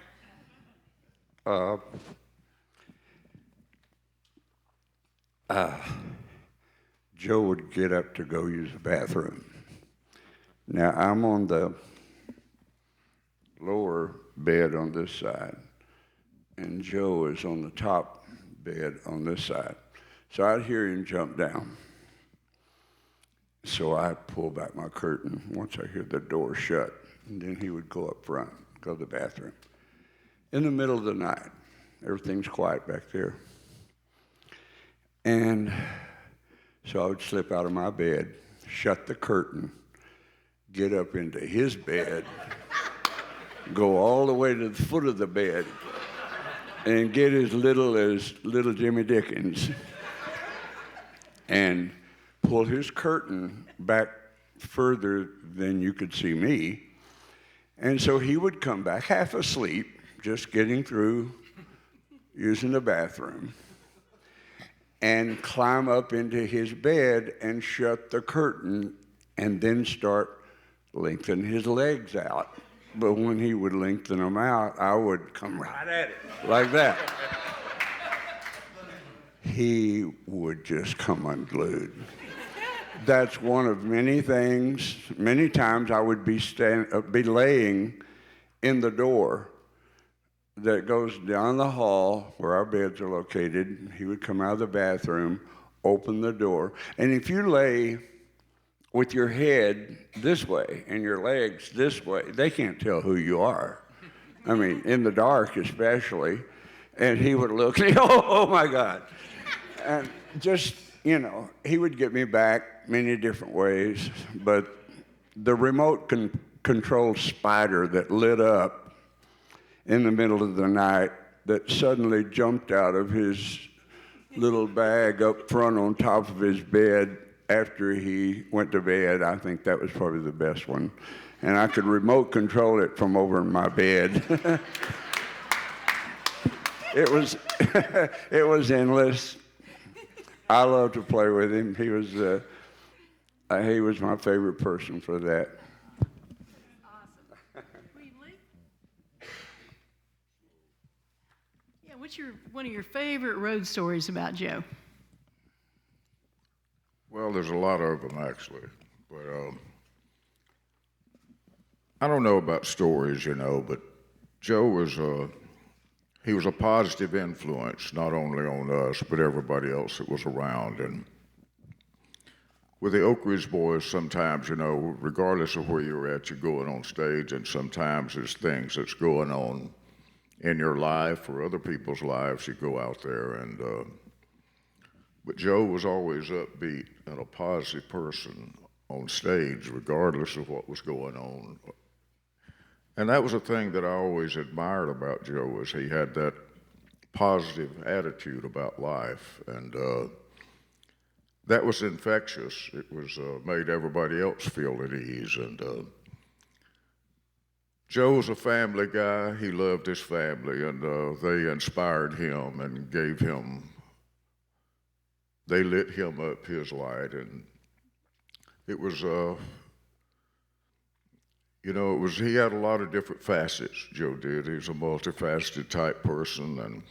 Joe would get up to go use the bathroom. Now, I'm on the lower bed on this side, and Joe is on the top bed on this side. So I'd hear him jump down. So I pull back my curtain once I hear the door shut, and then he would go up front, go to the bathroom. In the middle of the night, everything's quiet back there. And so I would slip out of my bed, shut the curtain, get up into his bed, go all the way to the foot of the bed, and get as little Jimmy Dickens, and pull his curtain back further than you could see me. And so he would come back half asleep, just getting through using the bathroom, and climb up into his bed and shut the curtain and then start lengthening his legs out. But when he would lengthen them out, I would come right at it, like that. He would just come unglued. That's one of many things. Many times I would be laying in the door that goes down the hall where our beds are located. He would come out of the bathroom, open the door, and if you lay with your head this way and your legs this way, they can't tell who you are. I mean, in the dark especially. And he would look, oh my God. And just, he would get me back many different ways, but the remote control spider that lit up in the middle of the night that suddenly jumped out of his little bag up front on top of his bed after he went to bed, I think that was probably the best one. And I could remote control it from over in my bed. It was endless. I loved to play with him. He was my favorite person for that. What's one of your favorite road stories about Joe? Well, there's a lot of them actually, but I don't know about stories, but Joe was he was a positive influence not only on us but everybody else that was around. And with the Oak Ridge Boys, sometimes regardless of where you're at, you're going on stage, and sometimes there's things that's going on in your life or other people's lives. You go out there and but Joe was always upbeat and a positive person on stage regardless of what was going on. And that was a thing that I always admired about Joe, is he had that positive attitude about life, and that was infectious. It was made everybody else feel at ease. And Joe was a family guy. He loved his family, and they inspired him and they lit him up his light. And it was, he had a lot of different facets, Joe did. He was a multifaceted type person, and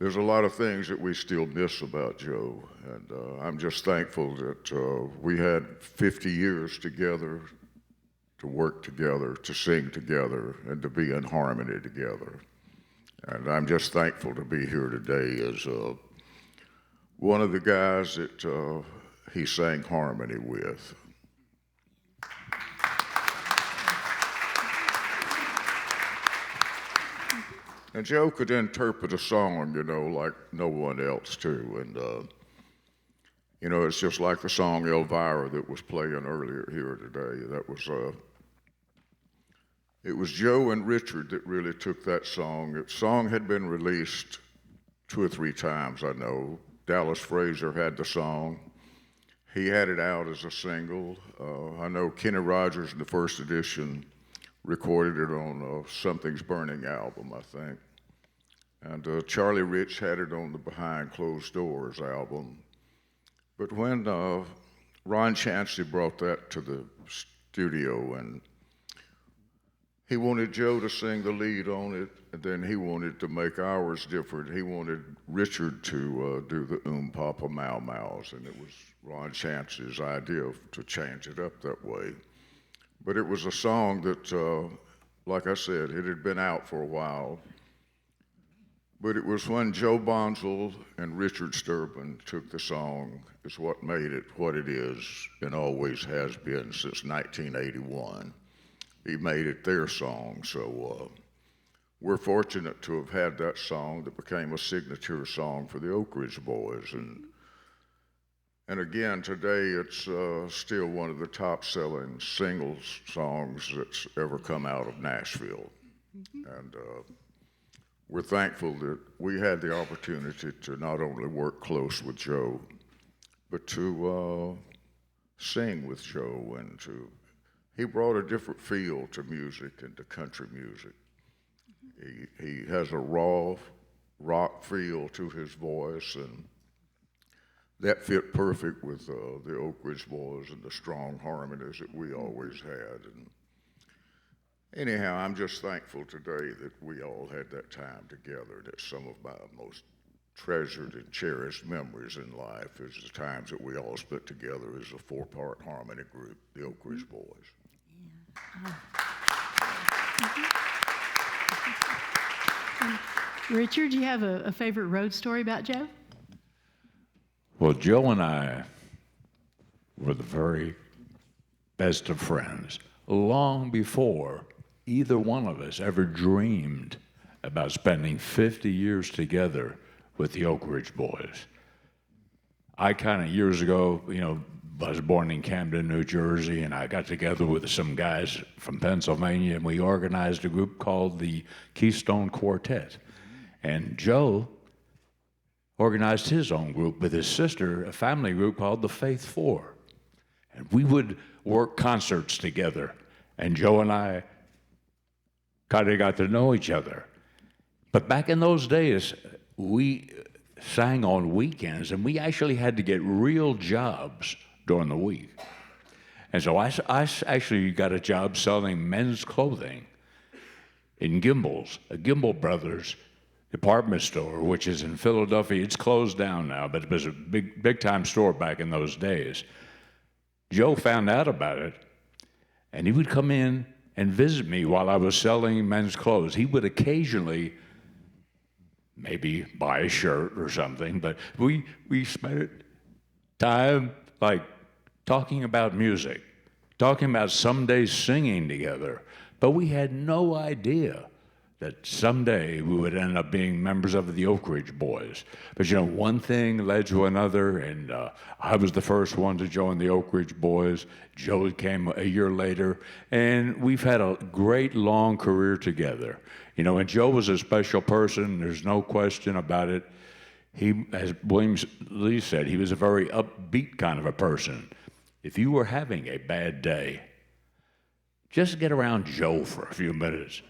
there's a lot of things that we still miss about Joe. And I'm just thankful that we had 50 years together, to work together, to sing together, and to be in harmony together. And I'm just thankful to be here today as one of the guys that he sang harmony with. And Joe could interpret a song, like no one else too. And it's just like the song Elvira that was playing earlier here today. That was it was Joe and Richard that really took that song. The song had been released 2 or 3 times, I know. Dallas Fraser had the song. He had it out as a single. I know Kenny Rogers in the first edition recorded it on Something's Burning album, I think. And Charlie Rich had it on the Behind Closed Doors album. But when Ron Chancey brought that to the studio, and he wanted Joe to sing the lead on it, and then he wanted to make ours different. He wanted Richard to do the Papa Mau Maus, and it was Ron Chancey's idea to change it up that way. But it was a song that, like I said, it had been out for a while. But it was when Joe Bonsall and Richard Sturban took the song is what made it what it is and always has been since 1981. He made it their song, so we're fortunate to have had that song that became a signature song for the Oak Ridge Boys. And again, today it's still one of the top-selling singles songs that's ever come out of Nashville. And we're thankful that we had the opportunity to not only work close with Joe, but to sing with Joe, and he brought a different feel to music and to country music. He has a raw rock feel to his voice, and that fit perfect with the Oak Ridge Boys and the strong harmonies that we always had. And anyhow, I'm just thankful today that we all had that time together. That's some of my most treasured and cherished memories in life, is the times that we all spent together as a four-part harmony group, the Oak Ridge Boys. Richard, do you have a favorite road story about Joe? Well, Joe and I were the very best of friends long before either one of us ever dreamed about spending 50 years together with the Oak Ridge Boys. I kind of years ago, I was born in Camden, New Jersey, and I got together with some guys from Pennsylvania, and we organized a group called the Keystone Quartet. And Joe organized his own group with his sister, a family group called the Faith Four. And we would work concerts together, and Joe and I kind of got to know each other. But back in those days, we sang on weekends, and we actually had to get real jobs during the week. And so I actually got a job selling men's clothing in Gimbel's, a Gimbel Brothers department store, which is in Philadelphia. It's closed down now, but it was a big time store back in those days. Joe found out about it, and he would come in and visit me while I was selling men's clothes. He would occasionally maybe buy a shirt or something, but we spent time like talking about music, talking about some days singing together, but we had no idea that someday we would end up being members of the Oak Ridge Boys. But one thing led to another, and I was the first one to join the Oak Ridge Boys. Joe came a year later, and we've had a great long career together. And Joe was a special person, there's no question about it. He, as William Lee said, he was a very upbeat kind of a person. If you were having a bad day, just get around Joe for a few minutes.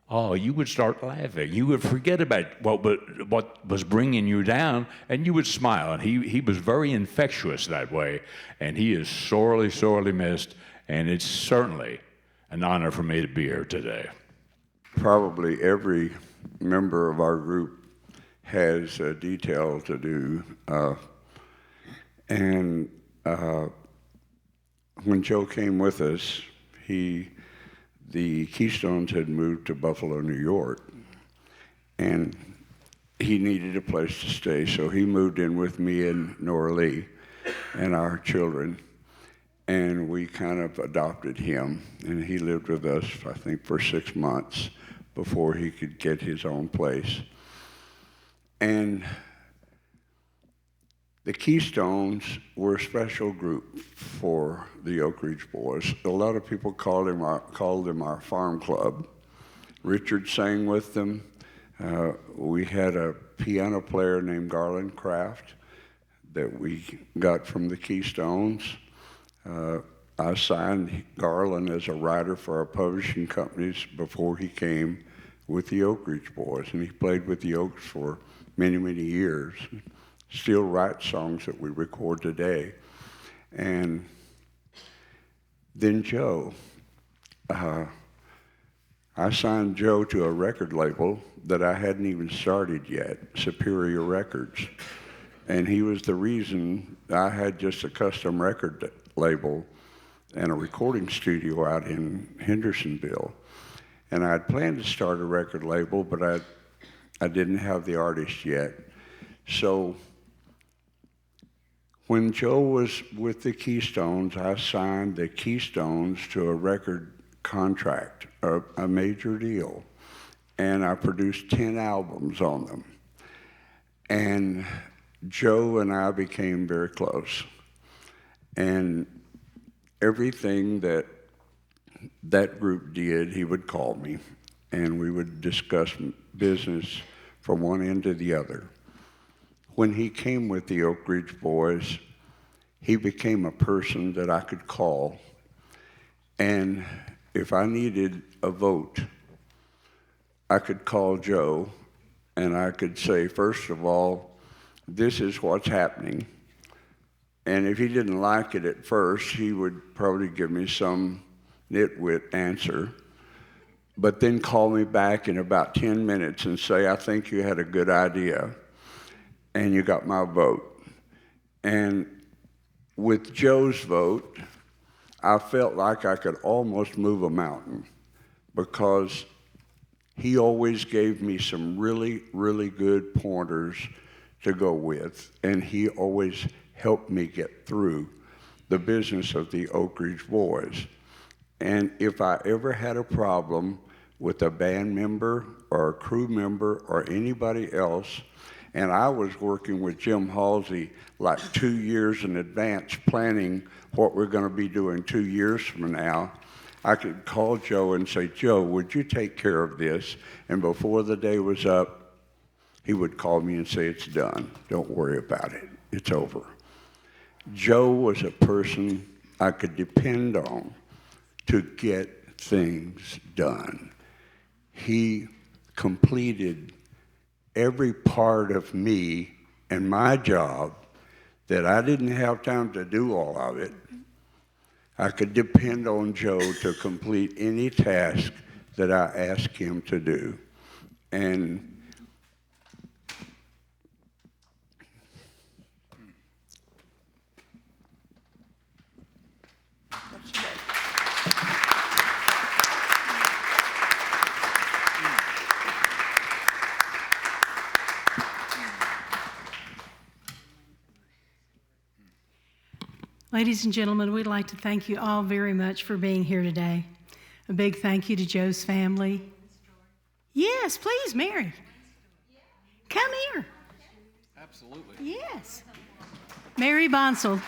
Oh, you would start laughing. You would forget about what was bringing you down, and you would smile. And he was very infectious that way, and he is sorely, sorely missed, and it's certainly an honor for me to be here today. Probably every member of our group has a detail to do. When Joe came with us, the Keystones had moved to Buffalo, New York, and he needed a place to stay, so he moved in with me and Nora Lee and our children, and we kind of adopted him, and he lived with us, I think, for 6 months before he could get his own place. And the Keystones were a special group for the Oak Ridge Boys. A lot of people called them our farm club. Richard sang with them. We had a piano player named Garland Kraft that we got from the Keystones. I signed Garland as a writer for our publishing companies before he came with the Oak Ridge Boys, and he played with the Oaks for many, many years. Still writes songs that we record today. And then Joe. I signed Joe to a record label that I hadn't even started yet, Superior Records. And he was the reason I had just a custom record label and a recording studio out in Hendersonville. And I had planned to start a record label, but I didn't have the artist yet. So when Joe was with the Keystones, I signed the Keystones to a record contract, a major deal. And I produced 10 albums on them. And Joe and I became very close. And everything that group did, he would call me, and we would discuss business from one end to the other. When he came with the Oak Ridge Boys, he became a person that I could call, and if I needed a vote, I could call Joe, and I could say, first of all, this is what's happening. And if he didn't like it at first, he would probably give me some nitwit answer, but then call me back in about 10 minutes and say, I think you had a good idea, and you got my vote. And with Joe's vote, I felt like I could almost move a mountain, because he always gave me some really, really good pointers to go with, and he always helped me get through the business of the Oak Ridge Boys. And if I ever had a problem with a band member or a crew member or anybody else, and I was working with Jim Halsey like 2 years in advance, planning what we're going to be doing 2 years from now, I could call Joe and say, Joe, would you take care of this? And before the day was up, he would call me and say, it's done. Don't worry about it. It's over. Joe was a person I could depend on to get things done. He completed every part of me and my job that I didn't have time to do all of it. I could depend on Joe to complete any task that I asked him to do. And Ladies and gentlemen, we'd like to thank you all very much for being here today. A big thank you to Joe's family. Yes, please, Mary. Come here. Absolutely. Yes. Mary Bonsall.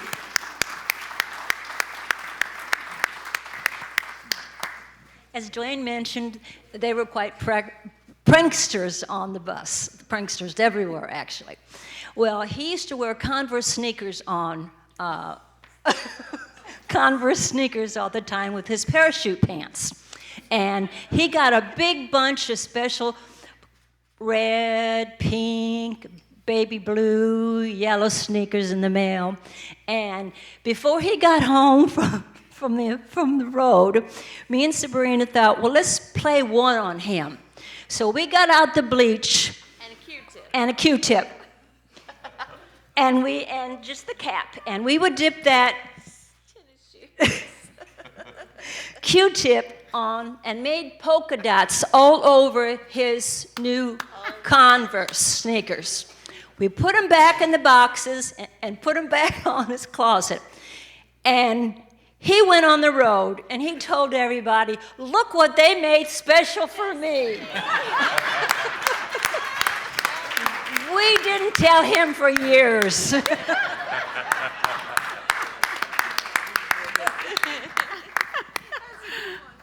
As Dwayne mentioned, they were quite pranksters on the bus. Pranksters everywhere, actually. Well, he used to wear Converse sneakers on Converse sneakers all the time with his parachute pants. And he got a big bunch of special red, pink, baby blue, yellow sneakers in the mail. And before he got home from the road, me and Sabrina thought, well, let's play one on him. So we got out the bleach and a Q-tip. And just the cap. And we would dip that Q-tip on and made polka dots all over his new Converse sneakers. We put them back in the boxes and put them back on his closet. And he went on the road and he told everybody, look what they made special for me. We didn't tell him for years.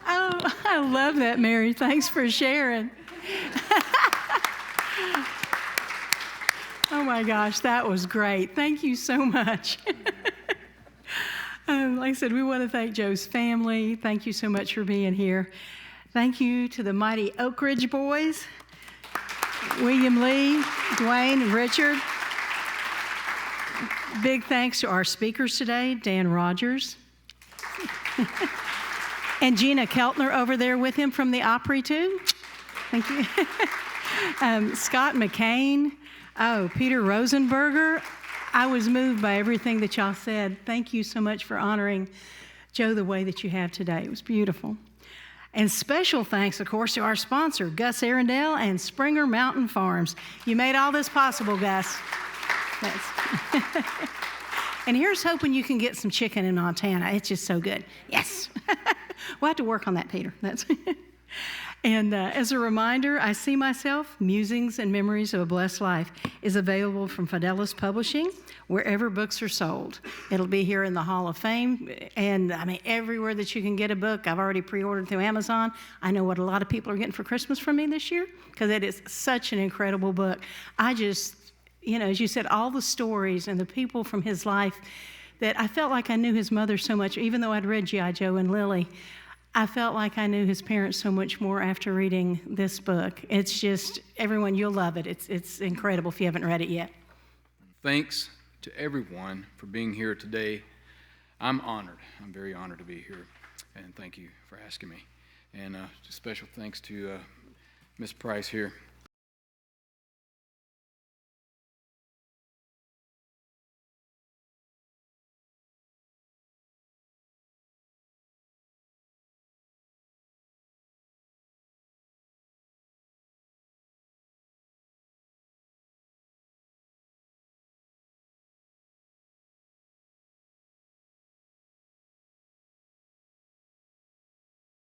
Oh, I love that, Mary. Thanks for sharing. Oh my gosh, that was great. Thank you so much. Like I said, we want to thank Joe's family. Thank you so much for being here. Thank you to the mighty Oak Ridge boys, William Lee, Dwayne, and Richard. Big thanks to our speakers today, Dan Rogers, and Gina Keltner over there with him from the Opry too. Thank you. Scott McCain, Peter Rosenberger. I was moved by everything that y'all said. Thank you so much for honoring Joe the way that you have today. It was beautiful. And special thanks, of course, to our sponsor, Gus Arundel and Springer Mountain Farms. You made all this possible, Gus. And here's hoping you can get some chicken in Montana. It's just so good. Yes. We'll have to work on that, Peter. And as a reminder, I See Myself, Musings and Memories of a Blessed Life is available from Fidelis Publishing, wherever books are sold. It'll be here in the Hall of Fame, and I mean, everywhere that you can get a book. I've already pre-ordered through Amazon. I know what a lot of people are getting for Christmas from me this year, because it is such an incredible book. I just, as you said, all the stories and the people from his life that I felt like I knew his mother so much, even though I'd read G.I. Joe and Lily. I felt like I knew his parents so much more after reading this book. It's just, everyone, you'll love it. It's incredible if you haven't read it yet. Thanks to everyone for being here today. I'm honored. I'm very honored to be here, and thank you for asking me. And special thanks to Miss Price here.